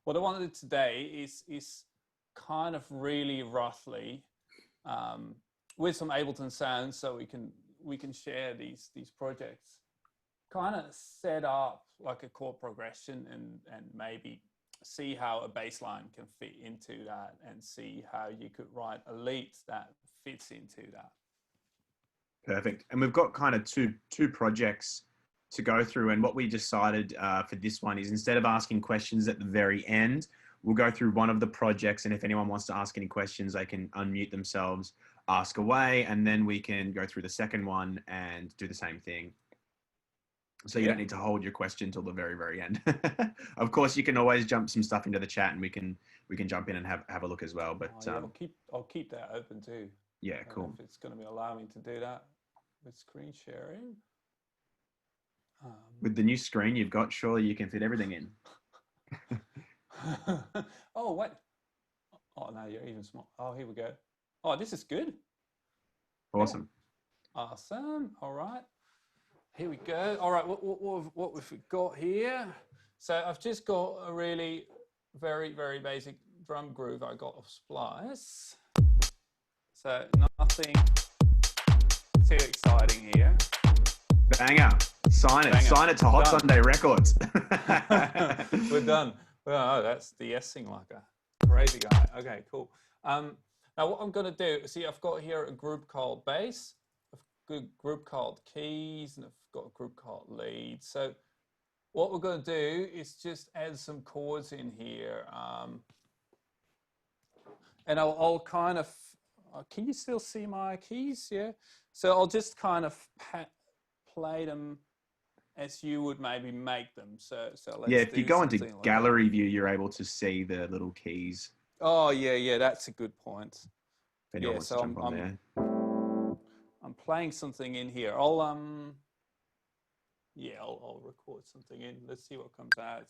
what I wanted today is kind of really roughly with some Ableton sounds, so we can share these projects. Kind of set up like a chord progression and maybe see how a bass line can fit into that, and see how you could write a lead that fits into that. Perfect. And we've got kind of two projects to go through. And what we decided for this one is, instead of asking questions at the very end, we'll go through one of the projects. And if anyone wants to ask any questions, they can unmute themselves, ask away, and then we can go through the second one and do the same thing. So you don't need to hold your question till the very, very end. Of course, you can always jump some stuff into the chat, and we can jump in and have a look as well. But yeah, I'll keep that open too. Yeah, cool. If it's going to allow me to do that with screen sharing. With the new screen you've got, surely you can fit everything in. Oh, what? Oh, no, you're even small. Oh, here we go. Oh, this is good. Awesome. Yeah. Awesome. All right. Here we go. All right, what we've got here. So I've just got a really very, very basic drum groove I got off Splice. So nothing too exciting here. Banger. Sign it. Banger. Sign it to Hot Sunday Records. We're done. Well, oh, that's de-essing like a crazy guy. Okay, cool. Now what I'm going to do, see, I've got here a group called bass, a group called keys, and I've got a group called lead. So what we're going to do is just add some chords in here. And I'll kind of, can you still see my keys? Yeah. So I'll just kind of play them as you would maybe make them. So let's if you go into gallery view, you're able to see the little keys. Oh yeah, that's a good point. If anyone wants to jump on there. I'm playing something in here. I'll record something in. Let's see what comes out.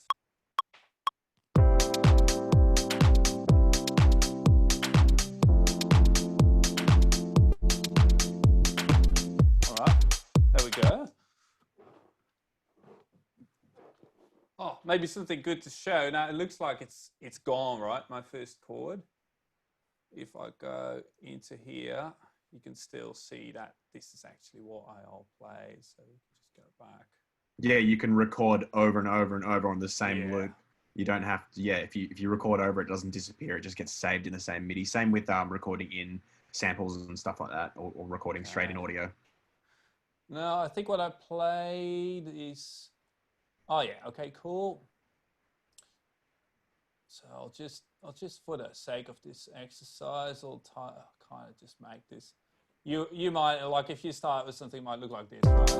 All right, there we go. Oh, maybe something good to show. Now it looks like it's gone, right? My first chord. If I go into here, you can still see that this is actually what I'll play. So we can just go back. Yeah, you can record over and over and over on the same loop. You don't have to, if you record over, it doesn't disappear. It just gets saved in the same MIDI. Same with recording in samples and stuff like that, or recording straight in audio. No, I think what I played is, oh yeah, okay, cool. So I'll just for the sake of this exercise, I'll kind of just make this. You might, like, if you start with something, it might look like this, right?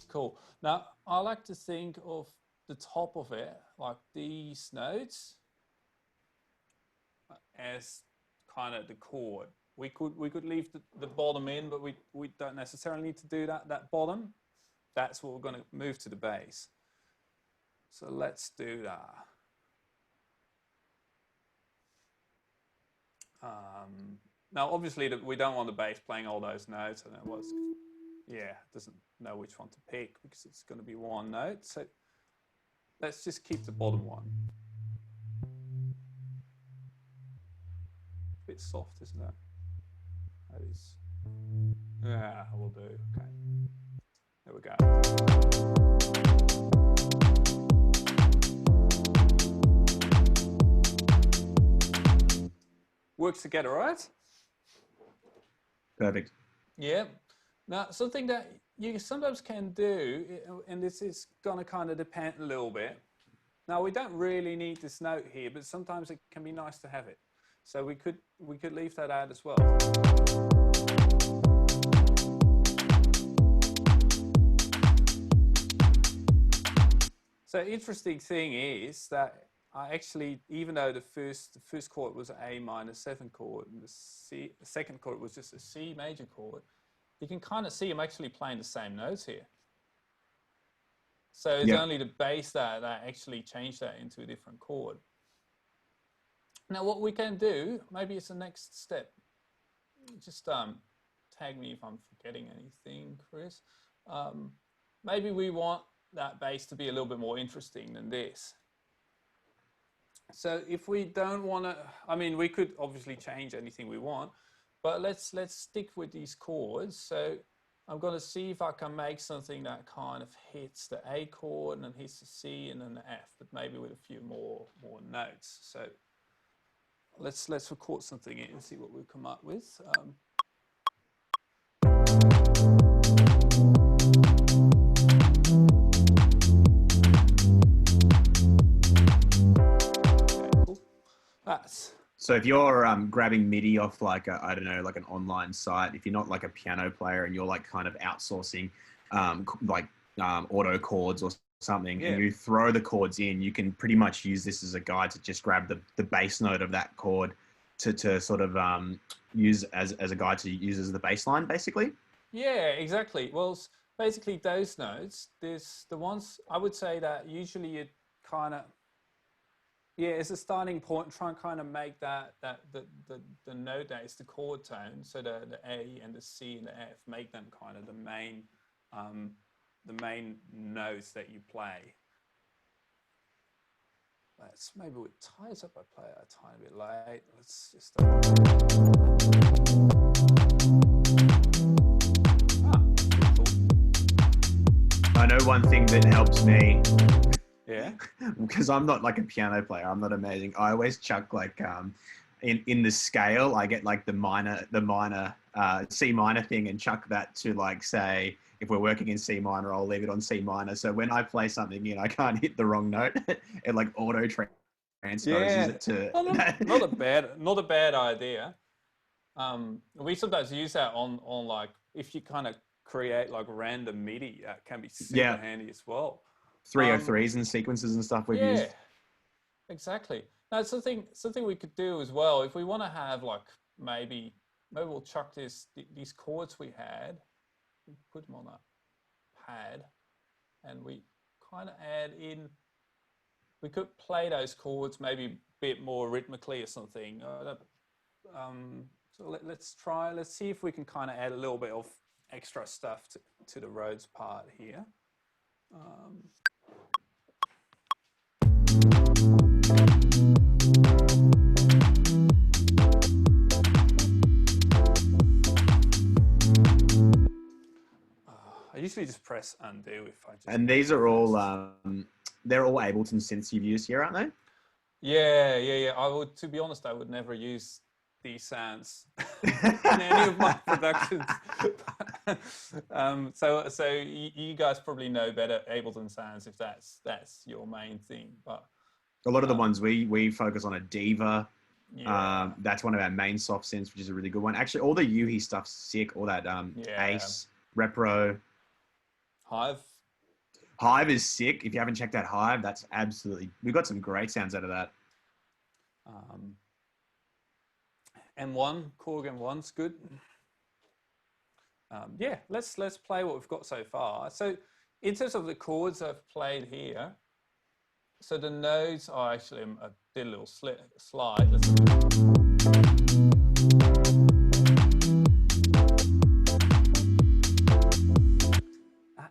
Cool. Now, I like to think of the top of it, like these notes, as kind of the chord. We could leave the bottom in, but we don't necessarily need to do that bottom. That's what we're going to move to the bass. So let's do that. Now, obviously, we don't want the bass playing all those notes, and it doesn't know which one to pick because it's going to be one note. So let's just keep the bottom one. A bit soft, isn't it? That is. Yeah, we'll do. Okay. There we go. Works together, right? Perfect. Yeah. Now, something that you sometimes can do, and this is going to kind of depend a little bit. Now, we don't really need this note here, but sometimes it can be nice to have it. So we could leave that out as well. So interesting thing is that I actually, even though the first chord was an A minor 7 chord, and the second chord was just a C major chord, you can kind of see I'm actually playing the same notes here. So it's only the bass that actually changed that into a different chord. Now what we can do, maybe it's the next step. Just tag me if I'm forgetting anything, Chris. maybe we want that bass to be a little bit more interesting than this. So if we don't want to, I mean, we could obviously change anything we want, but let's stick with these chords. So I'm going to see if I can make something that kind of hits the A chord and then hits the C and then the F, but maybe with a few more notes. So let's record something in and see what we come up with. So if you're grabbing MIDI off like I don't know, like an online site, if you're not like a piano player and you're like kind of outsourcing auto chords or something, and you throw the chords in, you can pretty much use this as a guide to just grab the bass note of that chord to sort of use as a guide to use as the bass line, basically. Yeah, exactly. Well, basically those notes, there's the ones I would say that usually you kind of, yeah, as a starting point, try and kind of make the note that is the chord tone. So the A and the C and the F, make them kind of the main notes that you play. Let's maybe with ties up. I play a tiny bit late. Let's just. I know one thing that helps me. Yeah. Because I'm not like a piano player. I'm not amazing. I always chuck like in the scale. I get like the minor C minor thing and chuck that to like, say, if we're working in C minor, I'll leave it on C minor. So when I play something in, I can't hit the wrong note. It like auto transposes it to. Not a bad idea. We sometimes use that on like if you kind of create like random MIDI, that can be super handy as well. 303s and sequences and stuff we've used. Exactly. Now something we could do as well, if we want to have like maybe we'll chuck these chords we had, we put them on a pad, and we kind of add in. We could play those chords maybe a bit more rhythmically or something. So let's see if we can kind of add a little bit of extra stuff to the Rhodes part here. I usually just press undo if I just. And these are all they're all Ableton synths you've used here, aren't they? Yeah. To be honest, I would never use these sounds in any of my productions. So you guys probably know better Ableton sounds if that's your main thing. But a lot of the ones we focus on a Diva. Yeah. That's one of our main soft synths, which is a really good one. Actually, all the Yuhi stuff's sick. All that Ace, Repro, Hive is sick. If you haven't checked out Hive, that's absolutely. We've got some great sounds out of that. M1, Korg M1's good. Let's play what we've got so far. So in terms of the chords I've played here, so the notes are actually, I did a little slide.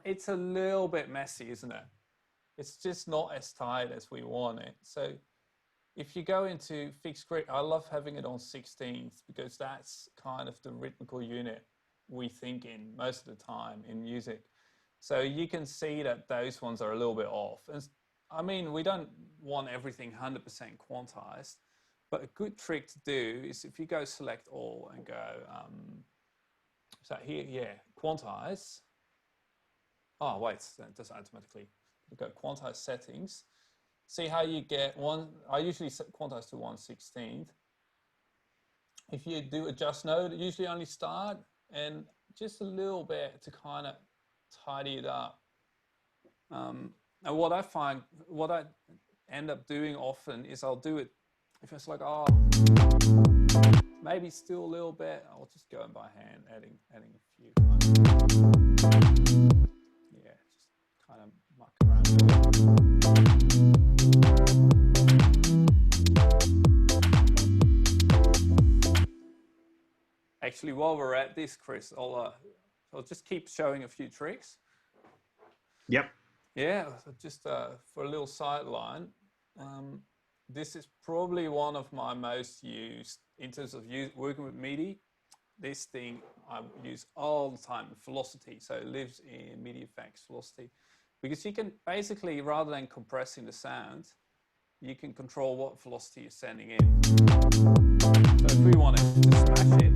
It's a little bit messy, isn't it? It's just not as tight as we want it. So if you go into fixed grid, I love having it on 16th because that's kind of the rhythmical unit we think in most of the time in music. So you can see that those ones are a little bit off. And I mean, we don't want everything 100% quantized, but a good trick to do is if you go select all and go, so here, quantize. Oh, wait, that does automatically. You go quantize settings. See how you get one. I usually set quantize to 1/16. If you do adjust node, usually only start and just a little bit to kind of tidy it up. And what I end up doing often is I'll do it if it's like, oh, maybe still a little bit. I'll just go in by hand, adding a few. Yeah, just kind of muck around with it. Actually, while we're at this, Chris, I'll just keep showing a few tricks. Yep. Yeah, so just for a little sideline, this is probably one of my most used in terms of working with MIDI. This thing I use all the time, Velocity. So it lives in MIDI effects, Velocity, because you can basically, rather than compressing the sound, you can control what velocity you're sending in. So if we want to smash it,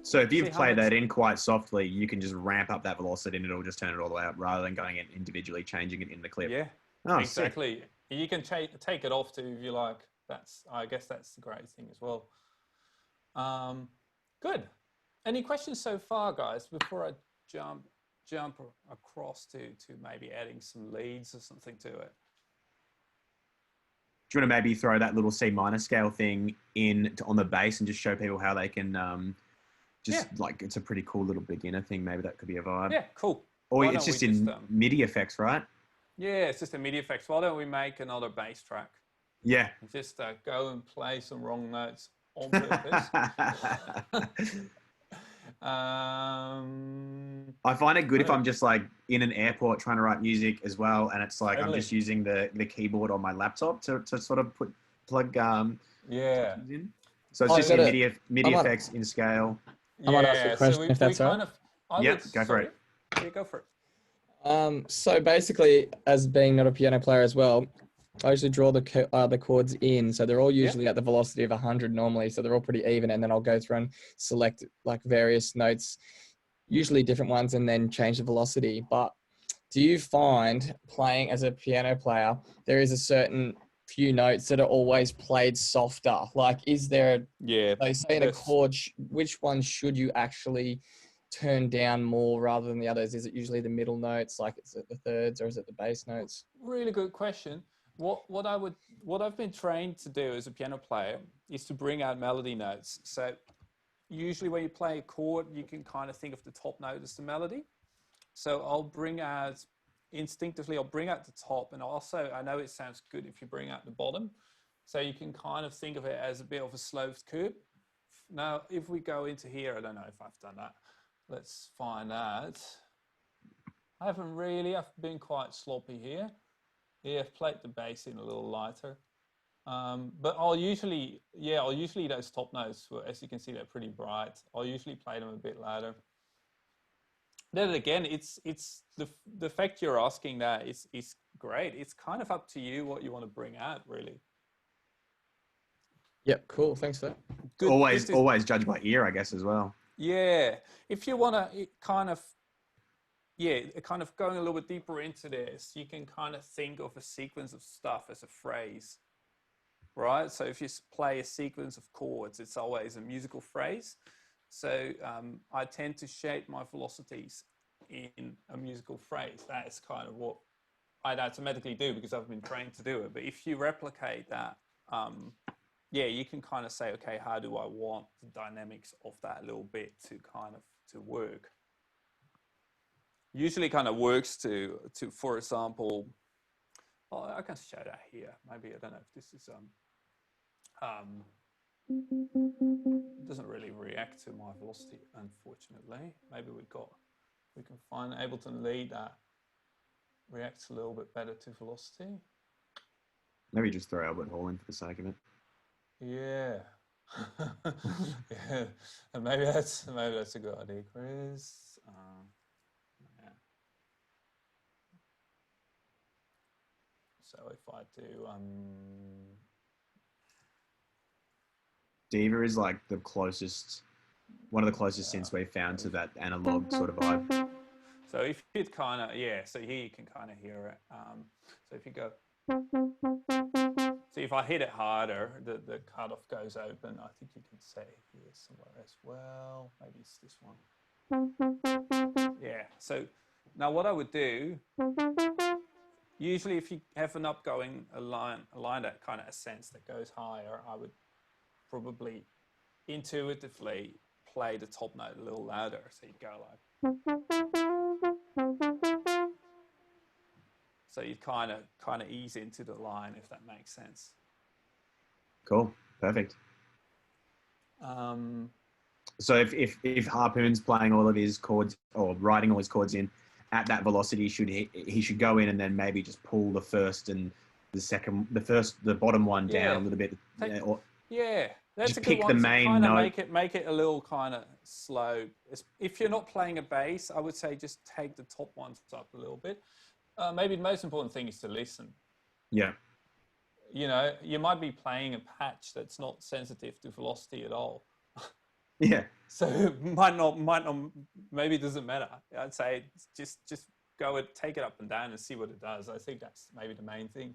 So if you play that in quite softly, you can just ramp up that velocity and it'll just turn it all the way up rather than going in individually changing it in the clip. Yeah, oh, exactly. Sick. You can take it off too if you like. I guess that's the great thing as well. Good. Any questions so far, guys, before I jump across to maybe adding some leads or something to it? Do you want to maybe throw that little C minor scale thing on the bass and just show people how they can like, it's a pretty cool little beginner thing. Maybe that could be a vibe. Yeah, cool. Or it's just in MIDI effects, right? Yeah, it's just a MIDI effects. Why don't we make another bass track? Yeah. And just go and play some wrong notes on purpose. I find it good if I'm just like in an airport trying to write music as well, and it's like I'm just using the keyboard on my laptop to sort of plug in. So it's just MIDI effects in scale. I might ask a question if that's all right. Yeah, go for it. Yeah, go for it. So basically, as being not a piano player as well, I usually draw the chords in, so they're all usually at the velocity of 100 normally, so they're all pretty even, and then I'll go through and select like various notes, usually different ones, and then change the velocity. But do you find playing as a piano player, there is a certain few notes that are always played softer? Like, is there, like say in a chord, which ones should you actually turn down more rather than the others? Is it usually the middle notes, like is it the thirds, or is it the bass notes? Really good question. What I've been trained to do as a piano player is to bring out melody notes. So usually when you play a chord, you can kind of think of the top note as the melody. So I'll bring out instinctively, I'll bring out the top, and also I know it sounds good if you bring out the bottom. So you can kind of think of it as a bit of a sloped curve. Now, if we go into here, I don't know if I've done that. Let's find out. I've been quite sloppy here. Yeah, I've played the bass in a little lighter. But I'll usually those top notes, as you can see, they're pretty bright. I'll usually play them a bit louder. Then again, it's the fact you're asking that is great. It's kind of up to you what you want to bring out, really. Yep, cool. Thanks for that. Good. Always judge by ear, I guess, as well. Yeah, if you want to kind of going a little bit deeper into this, you can kind of think of a sequence of stuff as a phrase, right? So if you play a sequence of chords, it's always a musical phrase. So I tend to shape my velocities in a musical phrase. That is kind of what I'd automatically do because I've been trained to do it. But if you replicate that, you can kind of say, okay, how do I want the dynamics of that little bit to work? Usually kind of works to for example, I can show that here. Maybe, I don't know if this is, it doesn't really react to my velocity, unfortunately. Maybe we can find Ableton lead that reacts a little bit better to velocity. Maybe just throw Albert Holland for the sake of it. Yeah. Yeah. And maybe that's a good idea, Chris. Yeah. So if I do Diva is like one of the closest synths we've found to that analog sort of vibe. So if it kind of, so here you can kind of hear it. So if you go, so if I hit it harder, the cutoff goes open. I think you can say here somewhere as well. Maybe it's this one. Yeah. So now what I would do, usually if you have an a line that kind of ascends that goes higher, I would probably intuitively play the top note a little louder. So you go like. So you kind of ease into the line, if that makes sense. Cool. Perfect. So if Harpoon's playing all of his chords or writing all his chords in at that velocity, he should go in and then maybe just pull the first and the bottom one down a little bit. That's just a good pick one. the To main kind of note. make it a little kind of slow. If you're not playing a bass, I would say just take the top ones up a little bit. Maybe the most important thing is to listen. Yeah. You know, you might be playing a patch that's not sensitive to velocity at all. Yeah. So might not, maybe it doesn't matter. I'd say just go and take it up and down and see what it does. I think that's maybe the main thing.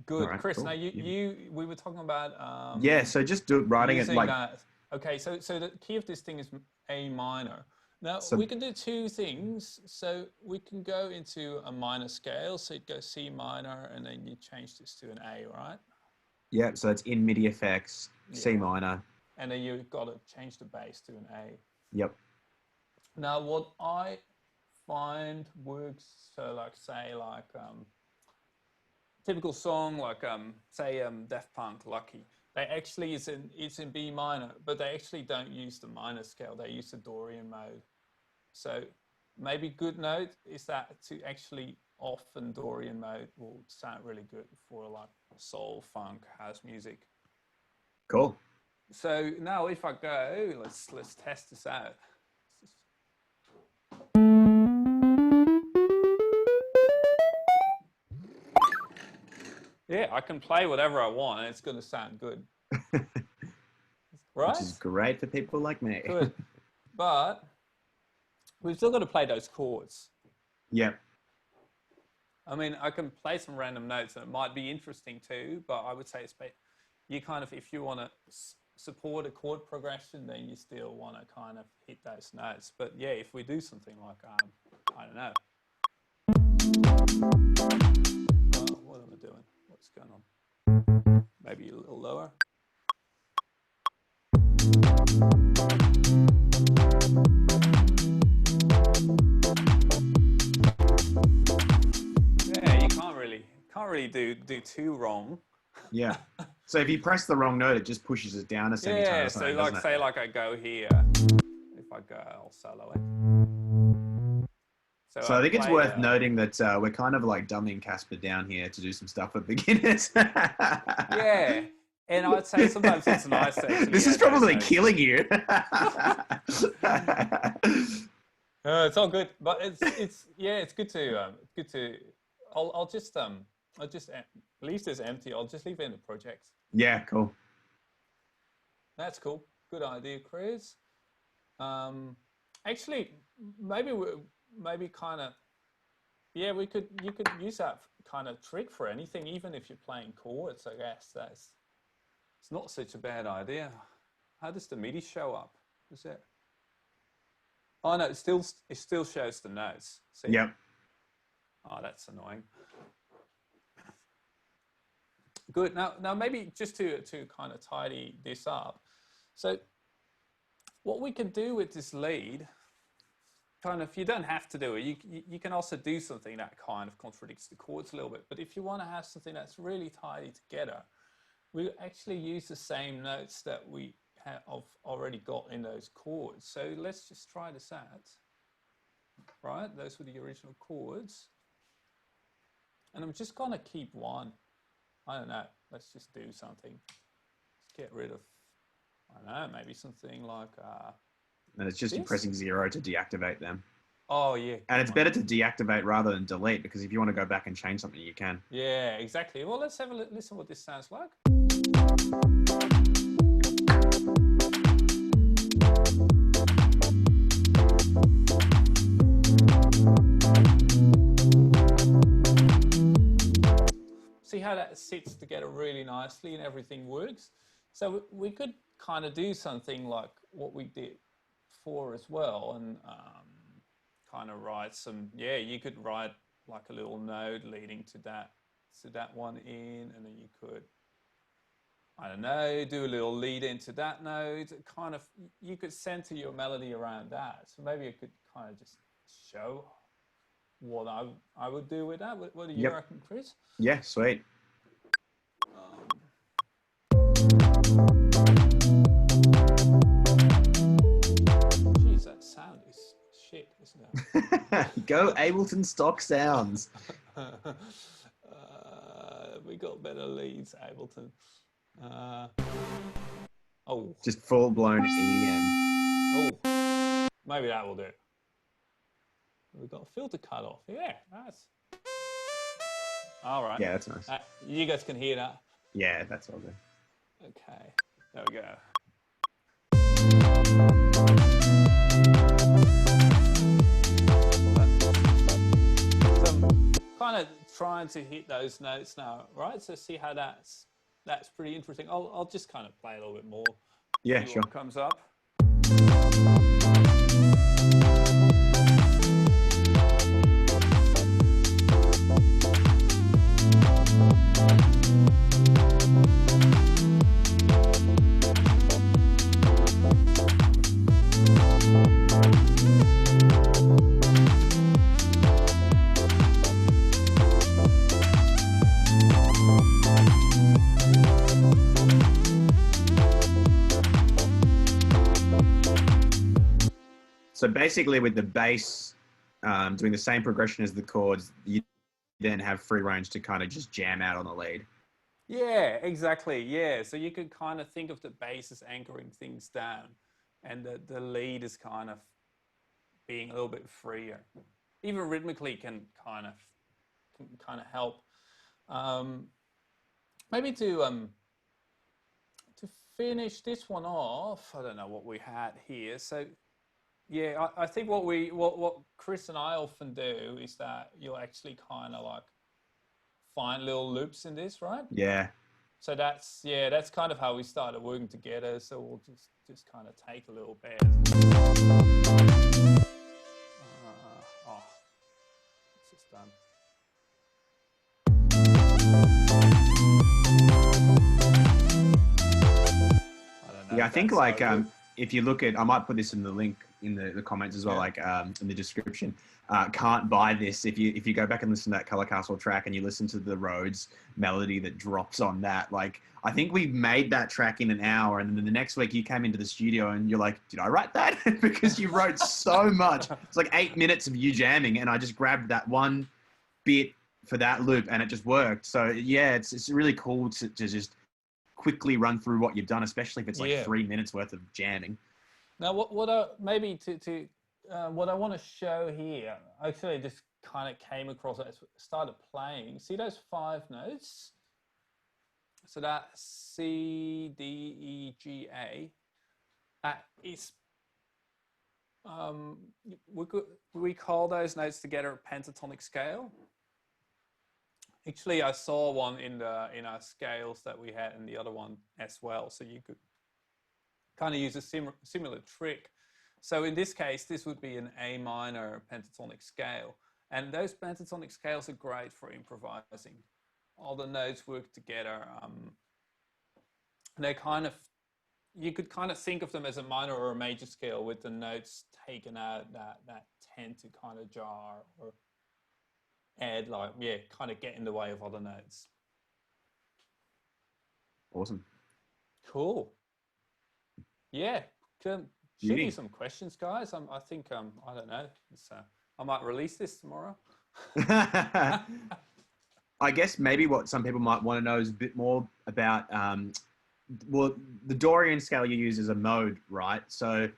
Good, Right, Chris. cool. Now we were talking about So just writing it like that. Okay, so the key of this thing is A minor. Now So- we can do two things. So we can go into a minor scale. So it goes C minor, and then you change this to an A, right? yeah. So it's in MIDI effects, C Yeah. minor. And then you've got to change the bass to an A. Yep. Now what I find works, so typical song like say Daft Punk, Lucky. They actually it's in B minor, but they actually don't use the minor scale. They use the Dorian mode. So maybe good note is that to actually off and Dorian mode will sound really good for like soul, funk, house music. Cool. So now if I go, let's test this out. Yeah, I can play whatever I want and it's going to sound good. Right? Which is great for people like me. Good. But we've still got to play those chords. Yeah. I mean, I can play some random notes and it might be interesting too, but I would say you kind of, if you want to support a chord progression, then you still want to kind of hit those notes. But yeah, if we do something like, I don't know. Oh, what am I doing? What's going on? Maybe a little lower. Yeah, you can't really do too wrong. Yeah. So if you press the wrong note, it just pushes it down a semitone. Yeah, or so something, like doesn't say it? like I go here. If I go, I'll solo it. So I think it's play, worth noting that we're kind of like dumbing Casper down here to do some stuff for beginners. Yeah, and I'd say sometimes it's nice to actually. This is add those probably notes. killing you. It's all good, but it's good to. I'll just leave this empty. I'll just leave it in the projects. Yeah, cool. That's cool. Good idea, Chris. Actually, maybe kind of. Yeah, you could use that kind of trick for anything, even if you're playing chords. I guess it's not such a bad idea. How does the MIDI show up? Is it? Oh no, it still shows the notes. See? Yep. Oh, that's annoying. Good. Now maybe just to kind of tidy this up. So what we can do with this lead, kind of, you don't have to do it. You can also do something that kind of contradicts the chords a little bit. But if you want to have something that's really tidy together, we actually use the same notes that we have already got in those chords. So let's just try this out. Right, those were the original chords. And I'm just going to keep one. I don't know. Let's just do something. Let's get rid of, I don't know, maybe something like... And it's just you this? pressing 0 to deactivate them. Oh, yeah. And it's better to deactivate rather than delete, because if you want to go back and change something, you can. Yeah, exactly. Well, let's have a listen what this sounds like. See how that sits together really nicely and everything works? So we could kind of do something like what we did before as well, and kind of write some, you could write like a little node leading to that one in, and then you could, I don't know, do a little lead into that node. Kind of, you could center your melody around that. So maybe I could kind of just show what I would do with that. What do you Yep. reckon, Chris? Yeah, sweet. Jeez, that sound is shit, isn't it? Go Ableton stock sounds. We got better leads, Ableton. Oh, Just full blown EDM. oh, maybe that will do. We've got a filter cut off. Yeah, that's all right. Yeah, that's nice. You guys can hear that. Yeah, that's all good. Okay, there we go. So I'm kind of trying to hit those notes now, right? So see how that's pretty interesting. I'll just kind of play a little bit more. Yeah, See sure. what comes up. So basically, with the bass doing the same progression as the chords, you then have free range to kind of just jam out on the lead. Yeah, exactly. Yeah, so you could kind of think of the bass as anchoring things down, and the lead is kind of being a little bit freer. Even rhythmically can kind of help. Maybe to finish this one off, I don't know what we had here. So yeah, I think what Chris and I often do is that you'll actually kind of like find little loops in this, right? Yeah. So that's kind of how we started working together. So we'll just kind of take a little bit. Oh, it's just done. I don't know. Yeah, I think like so if you look at, I might put this in the link in the comments as well, Yeah. like in the description. Can't buy this if you go back and listen to that Color Castle track and you listen to the Rhodes melody that drops on that. Like I think we made that track in an hour, and then the next week you came into the studio and you're like, "Did I write that?" Because you wrote so much. It's like 8 minutes of you jamming, and I just grabbed that one bit for that loop, and it just worked. So yeah, it's really cool to just quickly run through what you've done, especially if it's like 3 minutes worth of jamming. Now, what maybe to what I want to show here, actually, I just kind of came across it, started playing. See those 5 notes? So that's C, D, E, G, A. That is, we call those notes together a pentatonic scale. Actually, I saw one in our scales that we had, and the other one as well. So you could kind of use a similar trick. So in this case, this would be an A minor pentatonic scale. And those pentatonic scales are great for improvising. All the notes work together. They kind of, you could kind of think of them as a minor or a major scale with the notes taken out that tend to kind of jar or add kind of get in the way of other notes. Awesome. Cool. Yeah. Shoot me some questions, guys. I think I don't know. I might release this tomorrow. I guess maybe what some people might want to know is a bit more about, well, the Dorian scale you use is a mode, right? So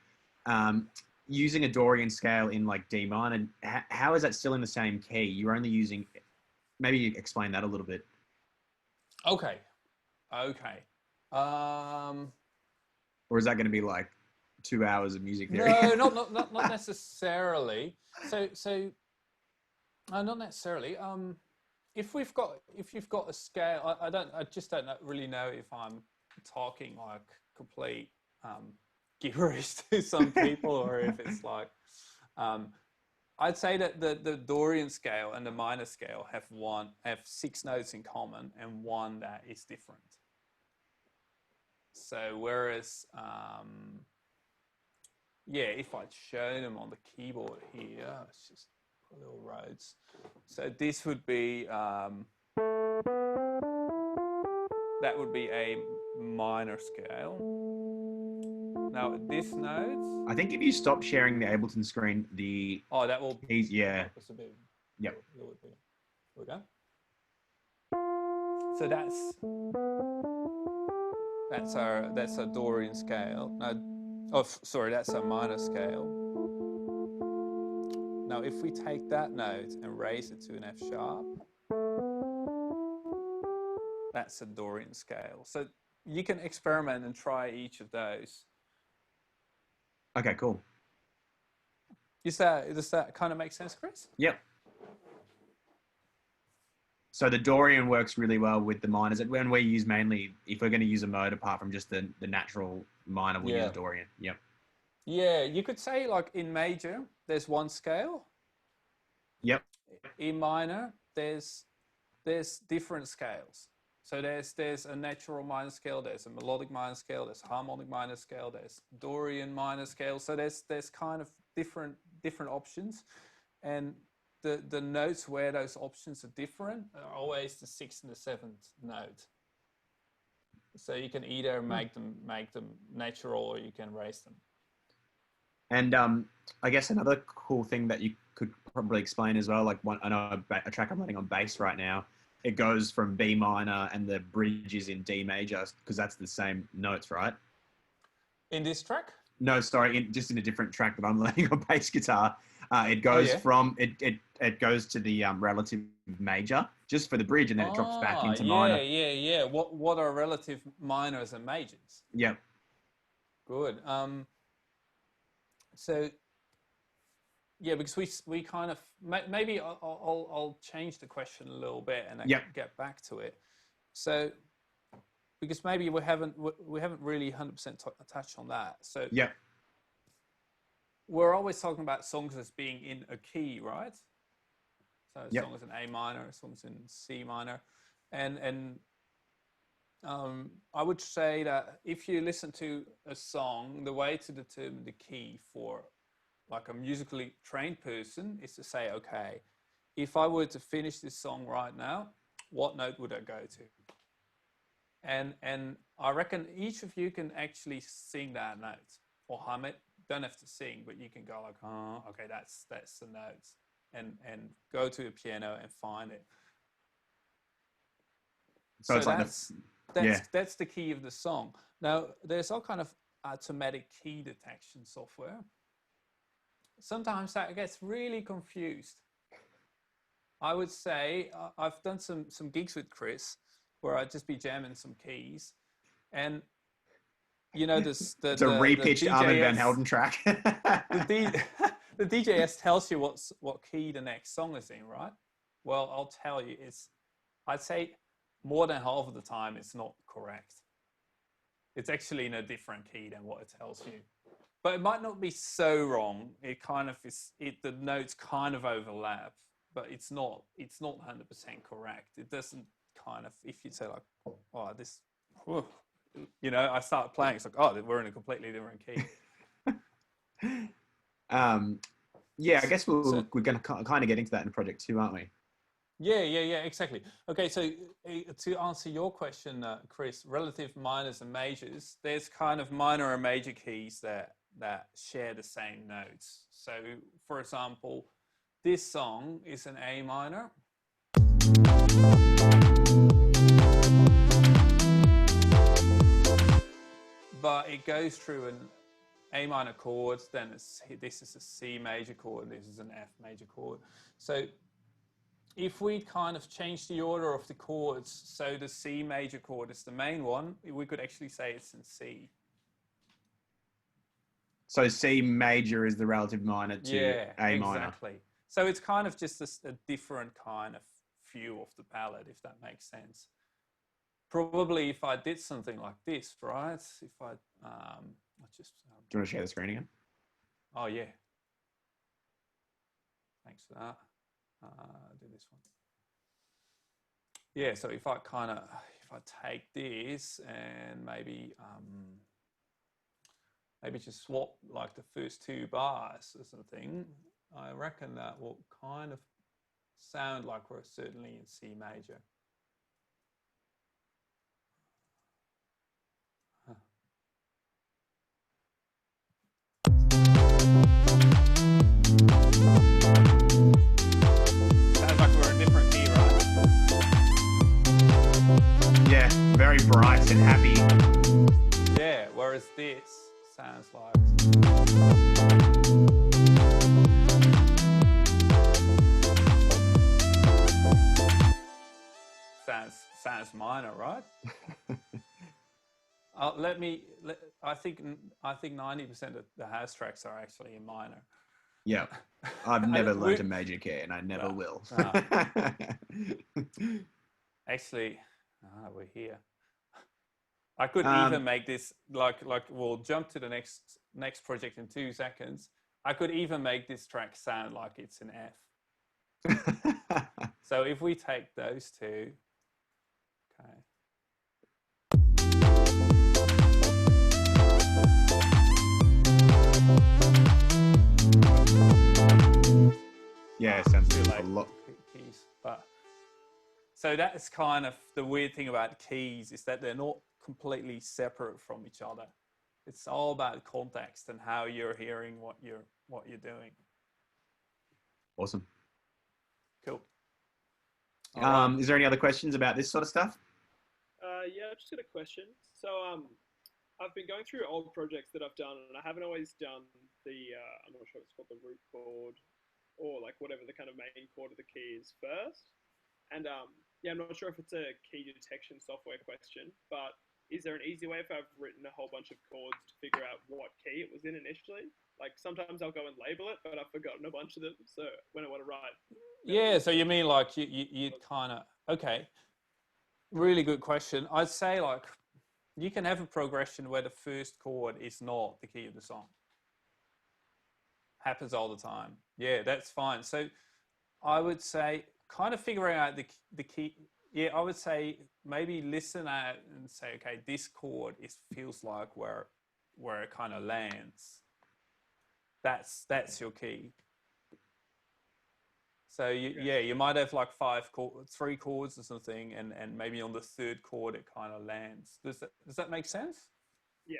using a Dorian scale in like D minor, how is that still in the same key? You're only using, maybe you explain that a little bit. Okay. Or is that going to be like 2 hours of music theory? No, not necessarily. So not necessarily. If you've got a scale, I just don't really know if I'm talking like complete gibberish to some people, or if it's like, I'd say that the Dorian scale and the minor scale have 6 notes in common and one that is different. So whereas, if I'd shown them on the keyboard here, let's just little roads. So this would be, that would be a minor scale. Now this note. I think if you stop sharing the Ableton screen, the That will. keys, yeah. It's a bit. Yep. A little bit. Here we go. So that's a Dorian scale. No, sorry, that's a minor scale. Now, if we take that note and raise it to an F sharp, that's a Dorian scale. So you can experiment and try each of those. Okay, cool. Does that kind of make sense, Chris? Yep. So the Dorian works really well with the minors. When we use mainly, if we're going to use a mode apart from just the natural minor, we'll use Dorian. Yep. Yeah, you could say like in major, there's one scale. Yep. In minor, there's different scales. So there's a natural minor scale, there's a melodic minor scale, there's harmonic minor scale, there's Dorian minor scale. So there's kind of different options, and the notes where those options are different are always the 6th and the 7th note. So you can either make them natural, or you can raise them. And I guess another cool thing that you could probably explain as well, like I know a track I'm running on bass right now, it goes from B minor and the bridge is in D major, because that's the same notes, right? In this track? No, sorry, just in a different track that I'm learning on bass guitar. It goes from it goes to the relative major just for the bridge, and then it drops back into minor. Yeah. What are relative minors and majors? Yep. Good. So yeah, because we kind of maybe I'll change the question a little bit and then get back to it. So because maybe we haven't really 100% touched on that. So yeah. We're always talking about songs as being in a key, right? So a song is in A minor, a song's in C minor. And I would say that if you listen to a song, the way to determine the key for like a musically trained person is to say, okay, if I were to finish this song right now, what note would I go to? And I reckon each of you can actually sing that note or hum it. Don't have to sing, but you can go like, oh, okay, that's the notes, and go to a piano and find it. So it's that's the key of the song. Now there's all kind of automatic key detection software. Sometimes that gets really confused. I would say I've done some gigs with Chris where I'd just be jamming some keys, and you know, it's a repitched Armin van Helden track. the DJS tells you what key the next song is in, right? Well, I'll tell you, I'd say more than half of the time it's not correct. It's actually in a different key than what it tells you. But it might not be so wrong. It kind of is. The notes kind of overlap, but it's not 100% correct. It doesn't kind of. If you say like, oh, this. Whew, you know, I start playing. It's like, oh, we're in a completely different key. Yeah, I guess we're going to kind of get into that in project 2, aren't we? Yeah, exactly. Okay, so to answer your question, Chris, relative minors and majors, there's kind of minor and major keys that share the same notes. So, for example, this song is an A minor. But it goes through an A minor chord, then this is a C major chord, and this is an F major chord. So if we kind of change the order of the chords, so the C major chord is the main one, we could actually say it's in C. So C major is the relative minor to A minor. Exactly. So it's kind of just a different kind of view of the palette, if that makes sense. Probably if I did something like this, right? If I just... Do you want to share the screen again? Oh, yeah. Thanks for that. Do this one. Yeah, so if I take this and maybe just swap like the first 2 bars or something, I reckon that will kind of sound like we're certainly in C major. Huh. Sounds like we're in a different key, right? Yeah, very bright and happy. Yeah, whereas this sounds like... Sounds minor, right? I think 90% of the house tracks are actually in minor. Yeah, I've never learned a major key, and I never will. Actually, we're here. I could even make this like we'll jump to the next project in 2 seconds. I could even make this track sound like it's an F. So if we take those two, okay. Yeah, it sounds like a lot. Keys, but so that's kind of the weird thing about keys, is that they're not completely separate from each other. It's all about context and how you're hearing what you're doing. Awesome. Cool. Is there any other questions about this sort of stuff? Yeah, I've just got a question. So I've been going through old projects that I've done, and I haven't always done the I'm not sure it's called the root chord, or like whatever the kind of main chord of the key is first. And yeah, I'm not sure if it's a key detection software question, but is there an easy way if I've written a whole bunch of chords to figure out what key it was in initially? Like sometimes I'll go and label it, but I've forgotten a bunch of them. So when I want to write. Yeah, so you mean like you'd kind of, okay. Really good question. I'd say like you can have a progression where the first chord is not the key of the song. Happens all the time. Yeah, that's fine. So I would say kind of figuring out the key. Yeah, I would say maybe listen at and say, okay, this chord feels like where it kind of lands. That's your key. So you might have like 3 chords or something, and maybe on the 3rd chord it kind of lands. Does that make sense? Yeah.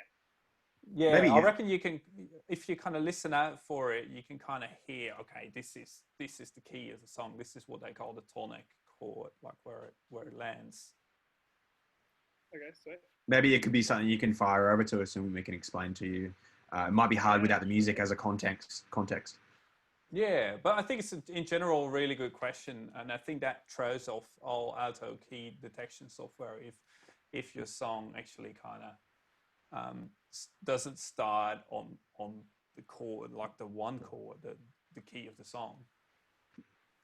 Yeah, Maybe, I yeah. reckon you can, if you kind of listen out for it, you can kind of hear, okay, this is the key of the song. This is what they call the tonic chord, like where it lands. Okay, sweet. Maybe it could be something you can fire over to us and we can explain to you. It might be hard without the music as a context. Yeah, but I think it's in general a really good question, and I think that throws off all auto key detection software if your song actually kind of doesn't start on the chord, like the one chord, the key of the song.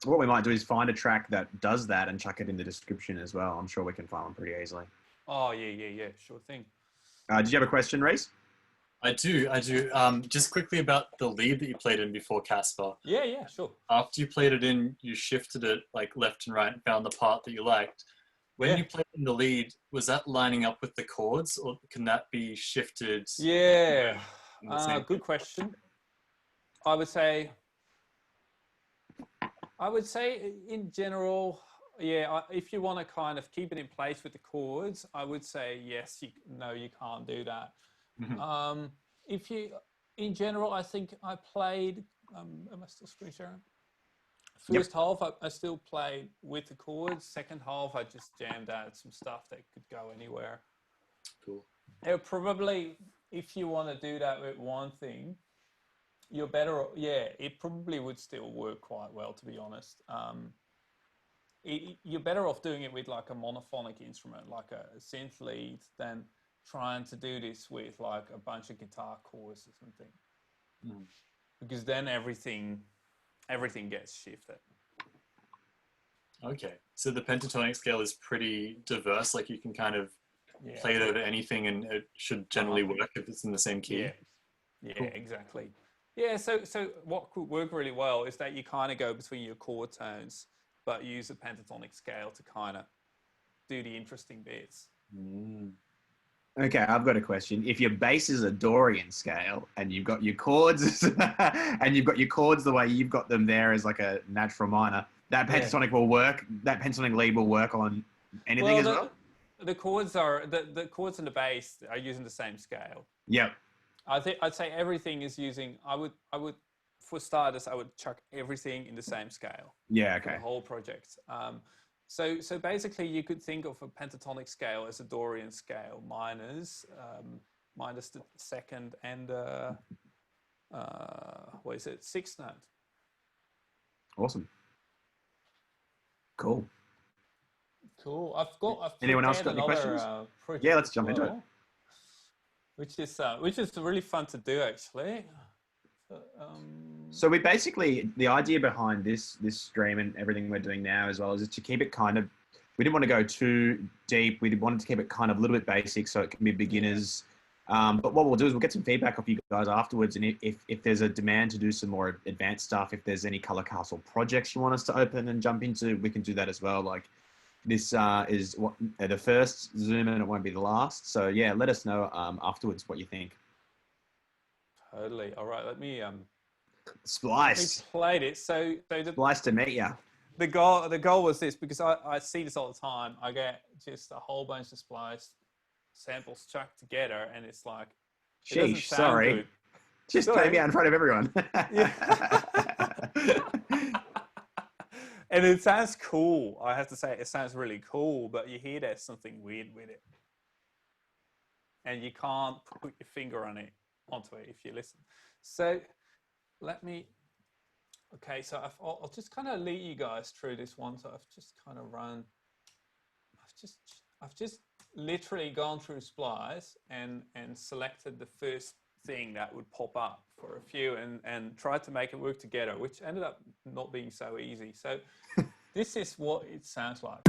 What we might do is find a track that does that and chuck it in the description as well. I'm sure we can find one pretty easily. Oh yeah, sure thing. Did you have a question, Reese? I do. Just quickly about the lead that you played in before, Casper. Yeah, sure. After you played it in, you shifted it like left and right and found the part that you liked. When you played in the lead, was that lining up with the chords, or can that be shifted? Yeah, good question. I would say in general, yeah, if you want to kind of keep it in place with the chords, I would say yes. No, you can't do that. Mm-hmm. If you, in general, I think I played. Am I still screen sharing? First half, I still played with the chords. Second half, I just jammed out some stuff that could go anywhere. Cool. It probably, if you want to do that with one thing, you're better. Yeah, it probably would still work quite well, to be honest. You're better off doing it with like a monophonic instrument, like a synth lead, than trying to do this with like a bunch of guitar chords or something. Mm. Because then everything gets shifted. Okay, so the pentatonic scale is pretty diverse. Like you can kind of play it over anything, and it should generally work if it's in the same key. Yeah, Cool. exactly. Yeah, so what could work really well is that you kind of go between your chord tones, but use a pentatonic scale to kind of do the interesting bits. Mm. Okay, I've got a question. If your bass is a Dorian scale and you've got your chords and you've got your chords the way you've got them there as like a natural minor, that pentatonic will work. That pentatonic lead will work on anything as well. The chords are the chords in the bass are using the same scale. Yep. I'd say everything is using. I would for starters I would chuck everything in the same scale. Yeah. For Okay. the whole project. So basically, you could think of a pentatonic scale as a Dorian scale minus the second and what is it, sixth note. Awesome. Cool. Cool. I've Anyone else got any questions? Project Yeah, let's jump into it. Which is really fun to do actually. So we basically, the idea behind this stream and everything we're doing now as well is to keep it kind of, we didn't want to go too deep. We wanted to keep it kind of a little bit basic so it can be beginners. But what we'll do is we'll get some feedback off you guys afterwards. And if there's a demand to do some more advanced stuff, if there's any Color Castle projects you want us to open and jump into, we can do that as well. Like this is the first Zoom and it won't be the last. So yeah, let us know afterwards what you think. Totally. All right. Let me Splice. We played it. So Splice to meet ya. The goal was this, because I see this all the time. I get just a whole bunch of Splice samples chucked together, and it's like, sheesh, sorry. Good. Just play me out in front of everyone. And it sounds cool. I have to say, it sounds really cool, but you hear there's something weird with it. And you can't put your finger onto it if you listen. So let me, okay, so I'll just kind of lead you guys through this one. So I've just kind of I've just literally gone through Splice and selected the first thing that would pop up for a few and tried to make it work together, which ended up not being so easy. So this is what it sounds like.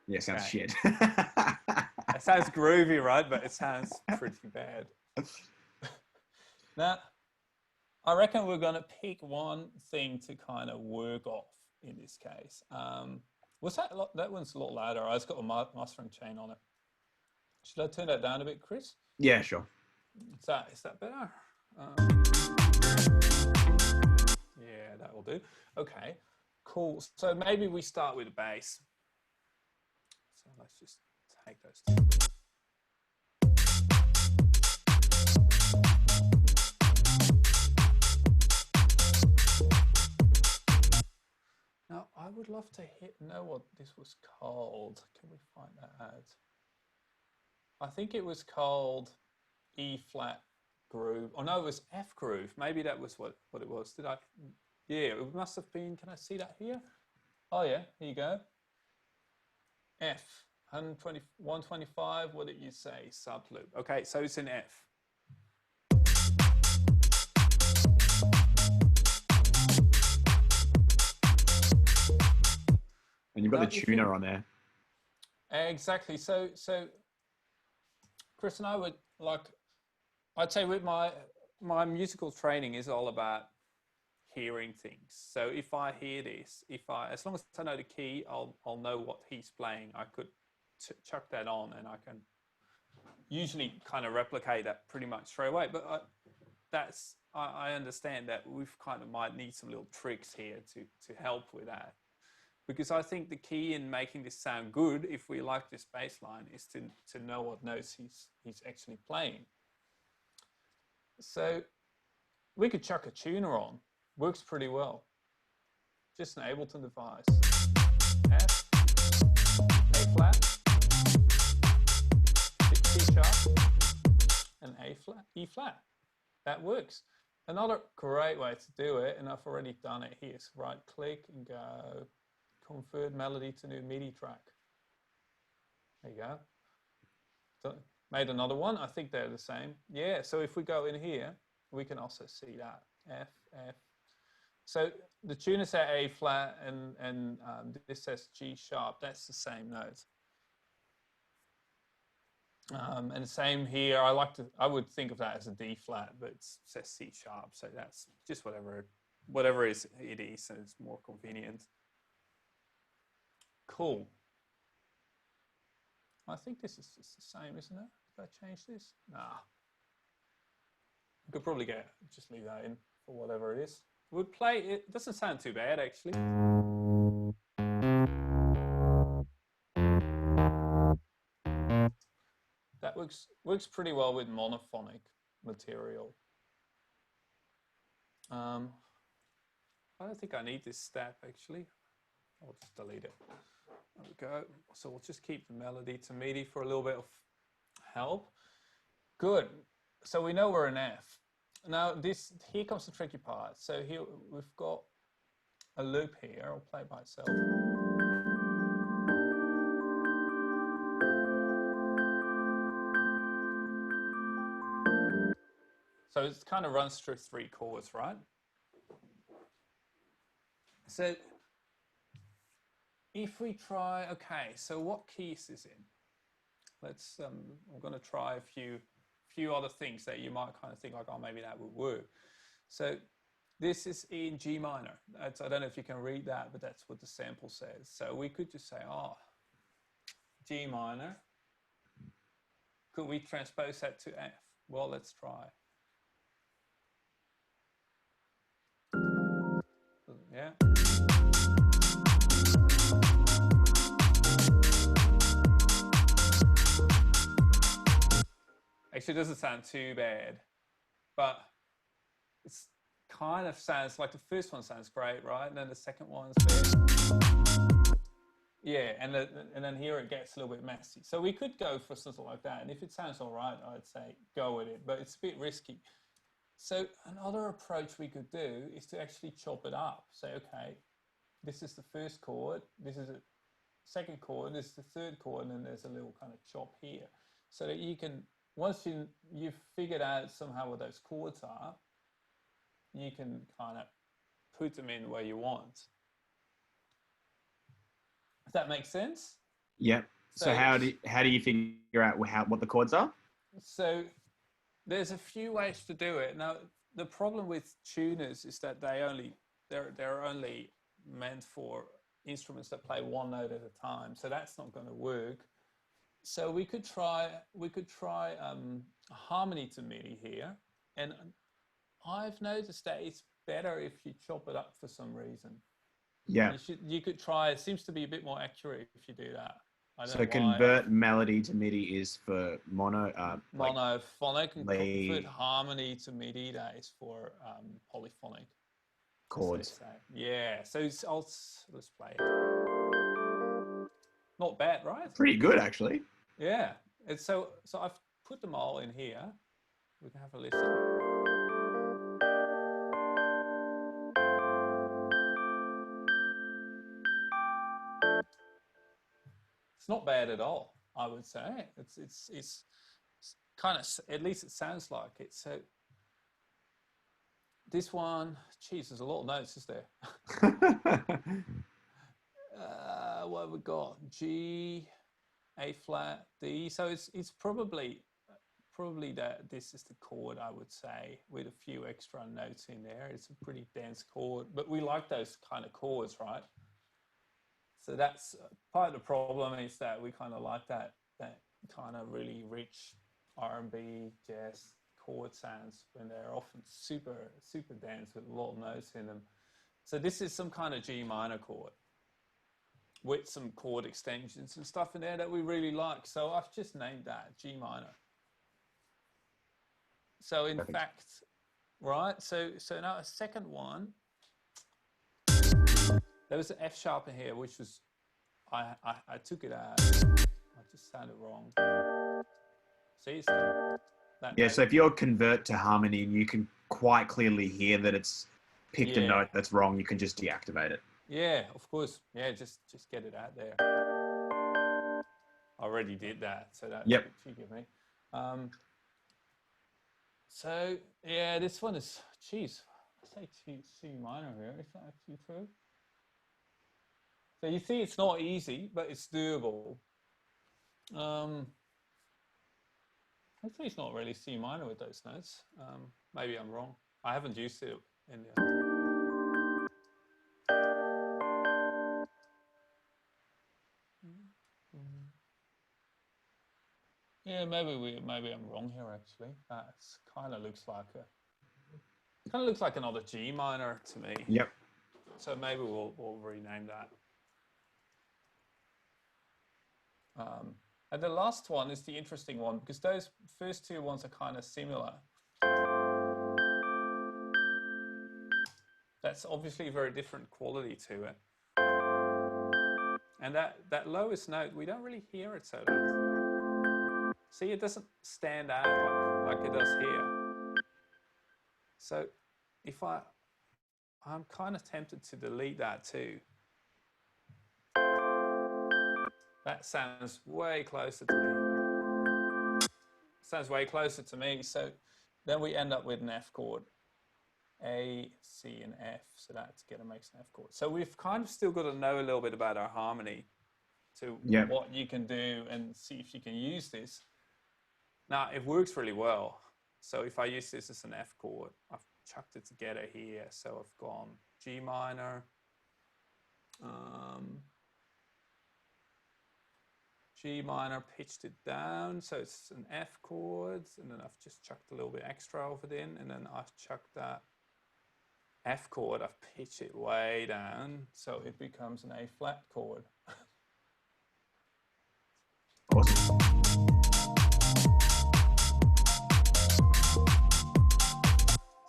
Yeah, sounds shit. It sounds groovy, right? But it sounds pretty bad. Now, I reckon we're going to pick one thing to kind of work off in this case. That one's a lot louder. It's got a mastering chain on it. Should I turn that down a bit, Chris? Yeah, sure. Is that better? Yeah, that will do. Okay, cool. So maybe we start with the bass. So let's just take those two. Now, I would love to know what this was called. Can we find that out? I think it was called E flat groove. Oh no, it was F groove. Maybe that was what it was. Yeah, it must have been. Can I see that here? Oh yeah, here you go. F, 125, what did you say? Subloop. Okay, so it's in F. And you've got the tuner on there. Exactly. So Chris and I would I'd say with my musical training is all about hearing things. So if I hear this, as long as I know the key, I'll know what he's playing. I could chuck that on and I can usually kind of replicate that pretty much straight away. But I understand that we've kind of might need some little tricks here to help with that. Because I think the key in making this sound good, if we like this bass line, is to know what notes he's actually playing. So we could chuck a tuner on. Works pretty well. Just an Ableton device. F, A flat, C sharp, and E flat. That works. Another great way to do it, and I've already done it here, is right click and go convert melody to new MIDI track. There you go. So made another one. I think they're the same. Yeah, so if we go in here, we can also see that. F, F. So the tuner says A flat and this says G sharp. That's the same note. And the same here. I would think of that as a D flat, but it says C sharp. So that's just whatever whatever it is, so it's more convenient. Cool. I think this is just the same, isn't it? Did I change this? Nah. We could probably just leave that in for whatever it is. We'll play, it doesn't sound too bad actually. That works pretty well with monophonic material. I don't think I need this step actually. I'll just delete it. There we go. So we'll just keep the melody to MIDI for a little bit of help. Good. So we know we're in F. Now here comes the tricky part. So here we've got a loop here. I'll play it by itself. So it kind of runs through 3 chords, right? So if we try, okay, so what key is this in? Let's, I'm going to try a few other things that you might kind of think like, oh, maybe that would work. So this is in G minor. I don't know if you can read that, but that's what the sample says. So we could just say, oh, G minor. Could we transpose that to F? Well, let's try. Yeah. Actually, it doesn't sound too bad, but it's kind of sounds like the first one sounds great, right? And then the second one's there. Yeah, and then here it gets a little bit messy. So we could go for something like that, and if it sounds all right, I'd say go with it, but it's a bit risky. So another approach we could do is to actually chop it up. Say, okay, this is the first chord, this is a second chord, this is the third chord, and then there's a little kind of chop here. So that you can, once you've figured out somehow what those chords are, you can kind of put them in where you want. Does that make sense? Yeah. So how do you figure out what the chords are? So there's a few ways to do it. Now, the problem with tuners is that they're only meant for instruments that play one note at a time. So that's not going to work. So we could try a harmony to MIDI here, and I've noticed that it's better if you chop it up for some reason. Yeah. You could try. It seems to be a bit more accurate if you do that. So convert melody to MIDI is for monophonic, and convert harmony to MIDI, that is for polyphonic chords. Yeah. So let's play it. Not bad, right? Pretty good, actually. Yeah. And so I've put them all in here. We can have a listen. It's not bad at all, I would say. It's kind of, at least it sounds like it. So this one, geez, there's a lot of notes, is there? What have we got? G, A flat, D. So it's probably that this is the chord, I would say, with a few extra notes in there. It's a pretty dense chord, but we like those kind of chords, right? So that's part of the problem, is that we kind of like that kind of really rich R&B jazz chord sounds when they're often super dense with a lot of notes in them. So this is some kind of G minor chord with some chord extensions and stuff in there that we really like. So I've just named that G minor. So in fact, right? So now a second one. There was an F sharp in here, which was, I took it out. I just sounded wrong. See? So if you're convert to harmony and you can quite clearly hear that it's picked a note that's wrong, you can just deactivate it. Yeah, of course. Yeah, just get it out there. I already did that, so that's what you give me. So yeah, this one is, geez, I say C minor here. Is that actually true? So you see, it's not easy, but it's doable. Actually, it's not really C minor with those notes. Maybe I'm wrong. I haven't used it in there. Yeah, maybe I'm wrong here actually. That kind of looks like another G minor to me. Yep. So maybe we'll rename that. And the last one is the interesting one because those first two ones are kind of similar. That's obviously a very different quality to it. And that lowest note, we don't really hear it so loud. See, it doesn't stand out like it does here. So if I'm kind of tempted to delete that too. That sounds way closer to me. Sounds way closer to me. So then we end up with an F chord. A, C, and F. So that together makes an F chord. So we've kind of still got to know a little bit about our harmony to what you can do and see if you can use this. Now, it works really well. So if I use this as an F chord, I've chucked it together here. So I've gone G minor, G minor, pitched it down. So it's an F chord. And then I've just chucked a little bit extra over it in. And then I've chucked that F chord, I've pitched it way down. So it becomes an A flat chord. Awesome.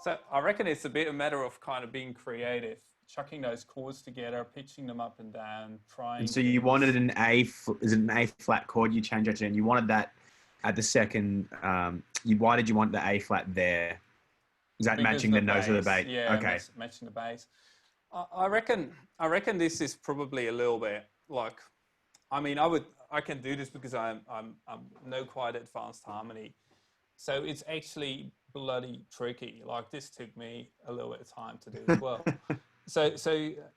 So I reckon it's a bit a matter of kind of being creative, chucking those chords together, pitching them up and down, trying. And so you wanted an is it an A flat chord? You changed that to, and you wanted that at the second. Why did you want the A flat there? Is that Because matching the note of the bass? Yeah, okay. Matching the bass. I reckon this is probably a little bit like. I mean, I can do this because I'm no quite advanced harmony, so it's actually bloody tricky. Like this took me a little bit of time to do as well. so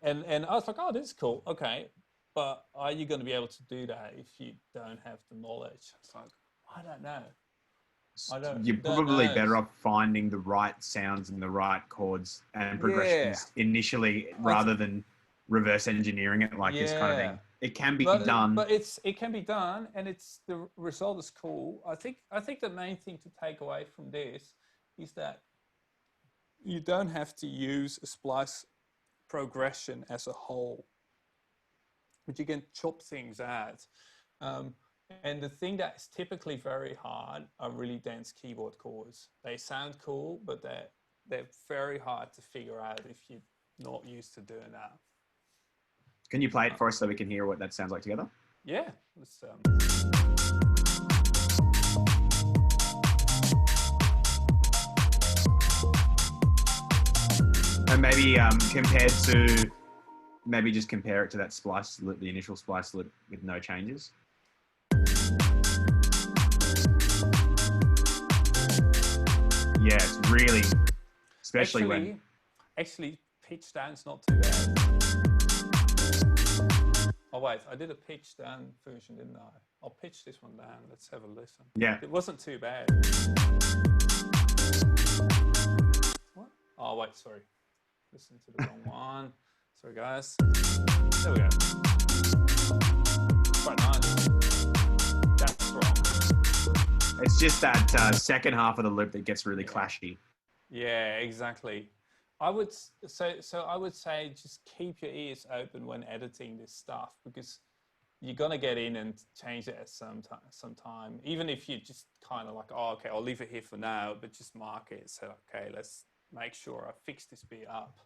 and I was like, oh, this is cool. Okay, but are you going to be able to do that if you don't have the knowledge? It's like, I don't know. You're probably better off finding the right sounds and the right chords and progressions initially rather than reverse engineering it like this kind of thing. It can be done. But it can be done, and the result is cool. I think the main thing to take away from this is that you don't have to use a splice progression as a whole, but you can chop things out. And the thing that's typically very hard are really dense keyboard chords. They sound cool, but they're very hard to figure out if you're not used to doing that. Can you play it for us so we can hear what that sounds like together? Yeah. Let's, and maybe just compare it to that splice lip, the initial splice lip with no changes. Yeah, it's really, especially actually pitch down's not too bad. Oh wait, I did a pitch down version, didn't I? I'll pitch this one down. Let's have a listen. Yeah. It wasn't too bad. What? Oh wait, sorry. Listen to the wrong one. Sorry guys. There we go. Quite nice. That's wrong. It's just that second half of the loop that gets really clashy. Yeah, exactly. I would say just keep your ears open when editing this stuff, because you're gonna get in and change it at some time. Even if you just kind of like, oh, okay, I'll leave it here for now, but just mark it. So okay, let's make sure I fix this bit up.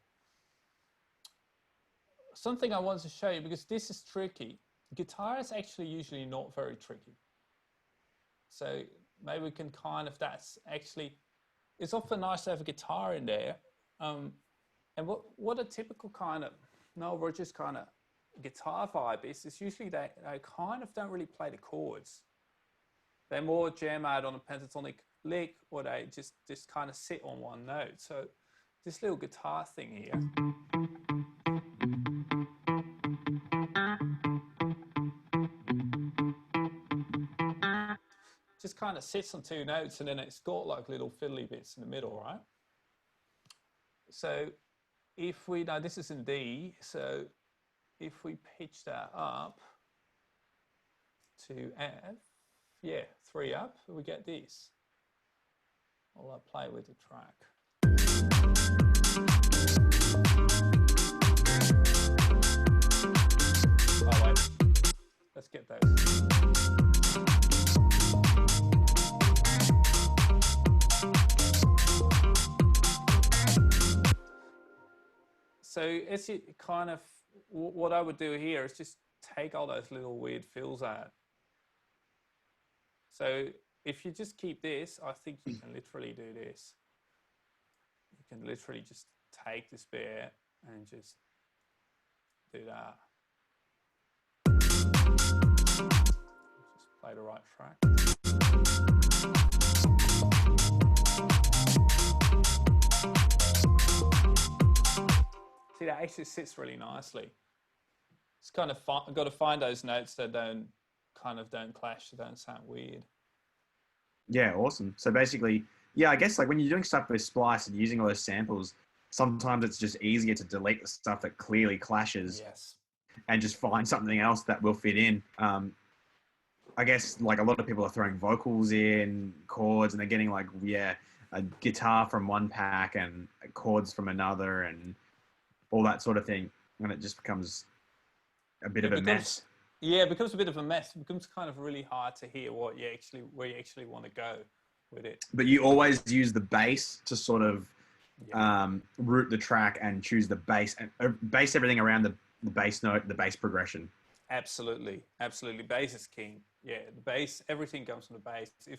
Something I want to show you, because this is tricky. Guitar is actually usually not very tricky. So maybe we can kind of, it's often nice to have a guitar in there. And what a typical kind of Noel Rodgers kind of guitar vibe is usually they kind of don't really play the chords. They more jam out on a pentatonic lick, or they just kind of sit on one note. So this little guitar thing here. Just kind of sits on two notes, and then it's got like little fiddly bits in the middle, right? So if we, now this is in D, so if we pitch that up to F, yeah, 3 up, we get this. I'll play with the track. Oh wait, let's get those. So it's kind of, what I would do here is just take all those little weird fills out. So if you just keep this, I think you can literally do this. You can literally just take this bit and just do that. Just play the right track. See, that actually sits really nicely. It's kind of fun. I've got to find those notes that don't clash, that don't sound weird. Yeah, awesome. So basically, yeah, I guess like when you're doing stuff with Splice and using all those samples, sometimes it's just easier to delete the stuff that clearly clashes. Yes. And just find something else that will fit in. I guess like a lot of people are throwing vocals in, chords, and they're getting like, yeah, a guitar from one pack and chords from another and all that sort of thing. And it just becomes a bit of a mess. Yeah, it becomes a bit of a mess. It becomes kind of really hard to hear where you actually want to go with it. But you always use the bass to sort of root the track and choose the bass and base everything around the bass note, the bass progression. Absolutely. Bass is king. Yeah, the bass, everything comes from the bass. To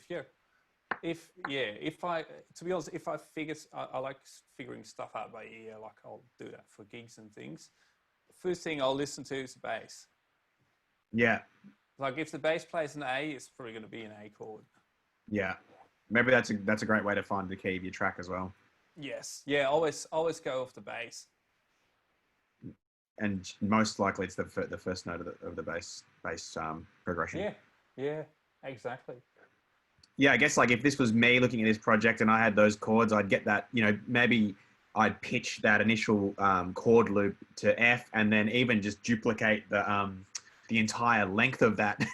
be honest, if I like figuring stuff out by ear, like I'll do that for gigs and things. First thing I'll listen to is the bass. Yeah. Like if the bass plays an A, it's probably going to be an A chord. Yeah. Maybe that's a great way to find the key of your track as well. Yes. Yeah. Always go off the bass. And most likely it's the first note of the bass progression. Yeah, exactly. Yeah, I guess like if this was me looking at this project and I had those chords, I'd get that, maybe I'd pitch that initial chord loop to F and then even just duplicate the entire length of that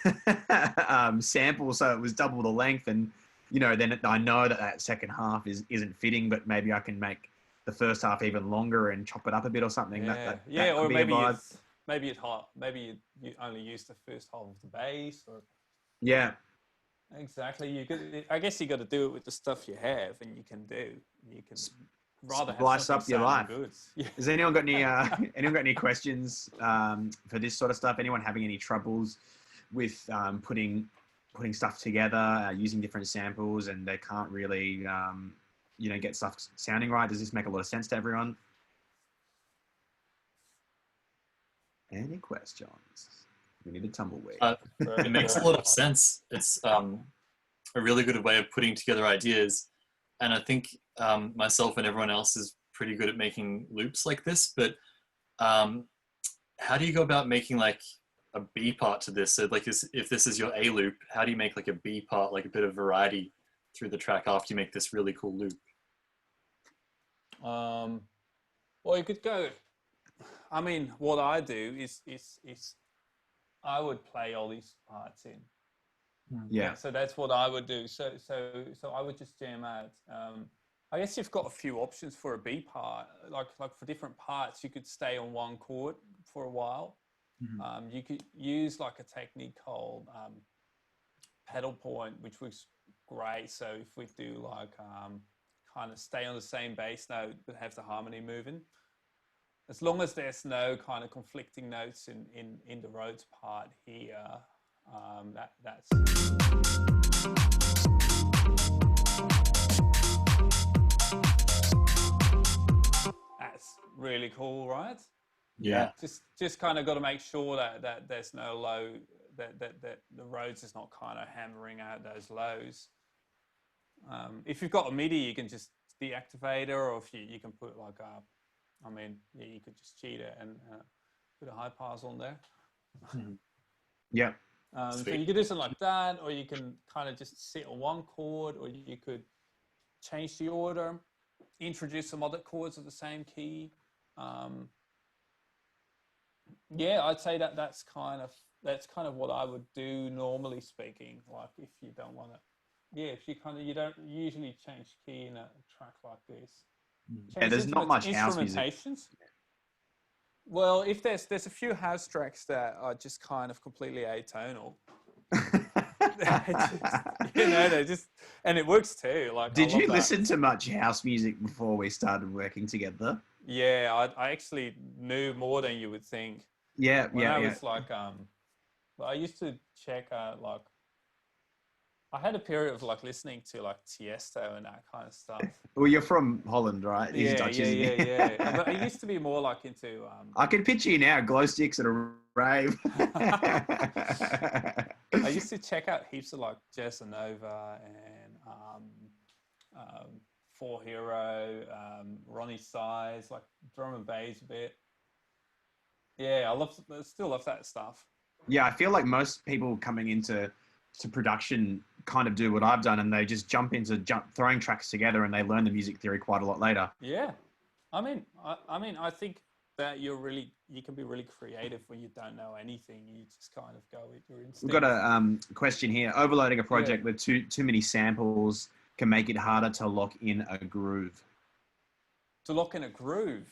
sample so it was double the length, and then I know that second half isn't fitting, but maybe I can make the first half even longer and chop it up a bit or something. Yeah. Or maybe you only use the first half of the bass, or yeah, exactly. I guess you got to do it with the stuff you have, and you can rather splice up your life. Yeah. Has anyone got any questions for this sort of stuff? Anyone having any troubles with putting stuff together, using different samples, and they can't really get stuff sounding right? Does this make a lot of sense to everyone? Any questions? We need a tumbleweed. It makes a lot of sense. It's a really good way of putting together ideas. And I think myself and everyone else is pretty good at making loops like this. But how do you go about making like a B part to this? So like if this is your A loop, how do you make like a B part, like a bit of variety through the track after you make this really cool loop? Well, you could go. I mean, what I do is I would play all these parts in. Yeah. So that's what I would do. So I would just jam out. I guess you've got a few options for a B part. Like for different parts, you could stay on one chord for a while. Mm-hmm. You could use like a technique called pedal point, which was great. So if we do like kind of stay on the same bass note but have the harmony moving, as long as there's no kind of conflicting notes in the Rhodes part here, that's really cool, right? Yeah. Just kind of got to make sure that there's no low, that the Rhodes is not kind of hammering out those lows. If you've got a MIDI, you can just deactivate it, or if you can put like you could just cheat it and put a high pass on there. Yeah. So you could do something like that, or you can kind of just sit on one chord, or you could change the order, introduce some other chords of the same key. Yeah, I'd say that that's kind of what I would do normally speaking. Like if you don't want to, yeah, if you don't usually change key in a track like this. Yeah, Change there's not much house music. instrumentations. Well, if there's a few house tracks that are just kind of completely atonal. They just, and it works too. Like, Did I love you that. listen to much house music before we started working together? Yeah, I actually knew more than you would think. Yeah, When yeah, I yeah. was like, I used to check out like, I had a period of like listening to like Tiesto and that kind of stuff. Well, you're from Holland, right? He's Yeah, Dutch, yeah, isn't he? yeah. But I used to be more like into. I can picture you now, glow sticks at a rave. I used to check out heaps of like Jazz Nova and Four Hero, Ronnie Size, like drum and bass a bit. Yeah, I still love that stuff. Yeah, I feel like most people coming into production kind of do what I've done, and they just jump into throwing tracks together, and they learn the music theory quite a lot later. Yeah, I mean, I think that you can be really creative when you don't know anything. You just kind of go with your instinct. We've got a question here. Overloading a project with too many samples can make it harder to lock in a groove. To lock in a groove.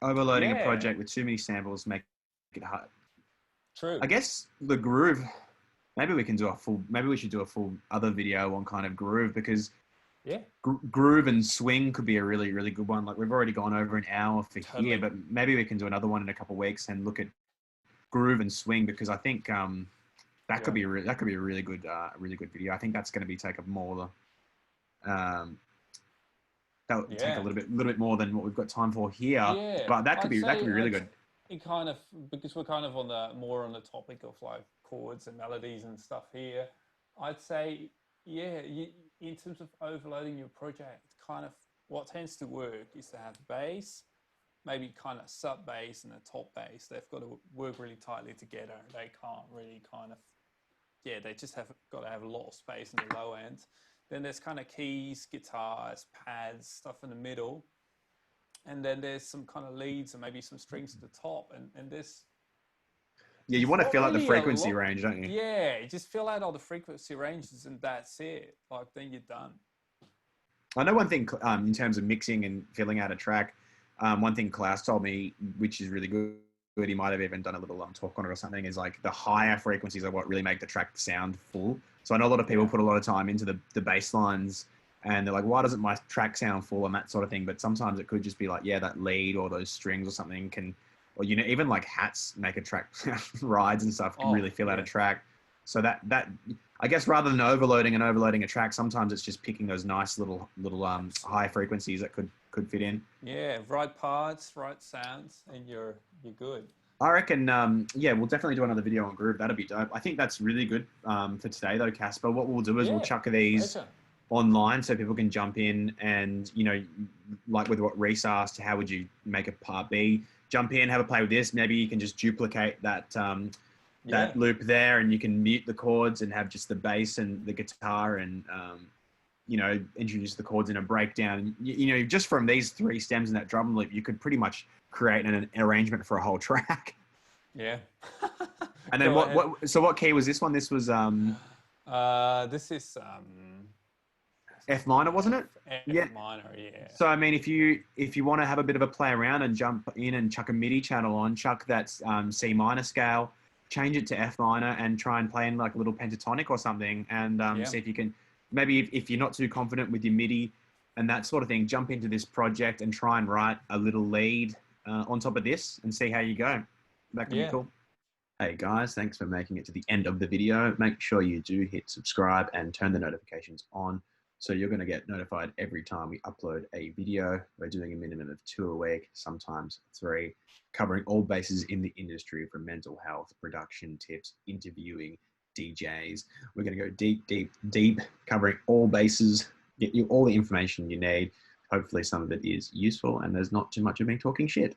Overloading a project with too many samples make it hard. True. I guess the groove. Maybe we should do a full other video on kind of groove, because groove and swing could be a really, really good one. Like we've already gone over an hour for here, but maybe we can do another one in a couple of weeks and look at groove and swing, because I think that could be a really good video. I think that's going to be take up more. That'll take a little bit more than what we've got time for here. Yeah, but that could be really good. It kind of, because we're kind of more on the topic of like chords and melodies and stuff here. I'd say, in terms of overloading your project, kind of what tends to work is to have bass, maybe kind of sub bass and a top bass. They've got to work really tightly together. They can't really kind of, they just got to have a lot of space in the low end. Then there's kind of keys, guitars, pads, stuff in the middle. And then there's some kind of leads and maybe some strings at the top. And this. Yeah, you want to fill out the frequency range, don't you? Yeah, just fill out all the frequency ranges and that's it. Like, then you're done. I know one thing in terms of mixing and filling out a track. One thing Klaus told me, which is really good, he might have even done a little talk on it or something, is like the higher frequencies are what really make the track sound full. So I know a lot of people put a lot of time into the bass lines, and they're like, why doesn't my track sound full and that sort of thing? But sometimes it could just be like, that lead or those strings or something can, or even like hats make a track, rides and stuff can really fill out a track. So that I guess rather than overloading a track, sometimes it's just picking those nice little high frequencies that could fit in. Yeah, right parts, right sounds, and you're good. I reckon, we'll definitely do another video on groove. That'd be dope. I think that's really good for today, though, Casper. What we'll do is we'll chuck these online so people can jump in and, like with what Reese asked, how would you make a part B? Jump in, have a play with this. Maybe you can just duplicate that loop there, and you can mute the chords and have just the bass and the guitar and, introduce the chords in a breakdown. Just from these 3 stems in that drum loop, you could pretty much create an arrangement for a whole track. Yeah. And then what key was this one? This was this is F minor, wasn't it? F minor, yeah. So I mean, if you want to have a bit of a play around and jump in and chuck a MIDI channel on, chuck that C minor scale, change it to F minor, and try and play in like a little pentatonic or something, and see if you can. Maybe if you're not too confident with your MIDI and that sort of thing, jump into this project and try and write a little lead on top of this and see how you go. That could be cool. Hey guys, thanks for making it to the end of the video. Make sure you do hit subscribe and turn the notifications on, so you're going to get notified every time we upload a video. We're doing a minimum of 2 a week, sometimes 3, covering all bases in the industry, from mental health, production tips, interviewing, DJs. We're going to go deep, deep, deep, covering all bases, get you all the information you need. Hopefully some of it is useful and there's not too much of me talking shit.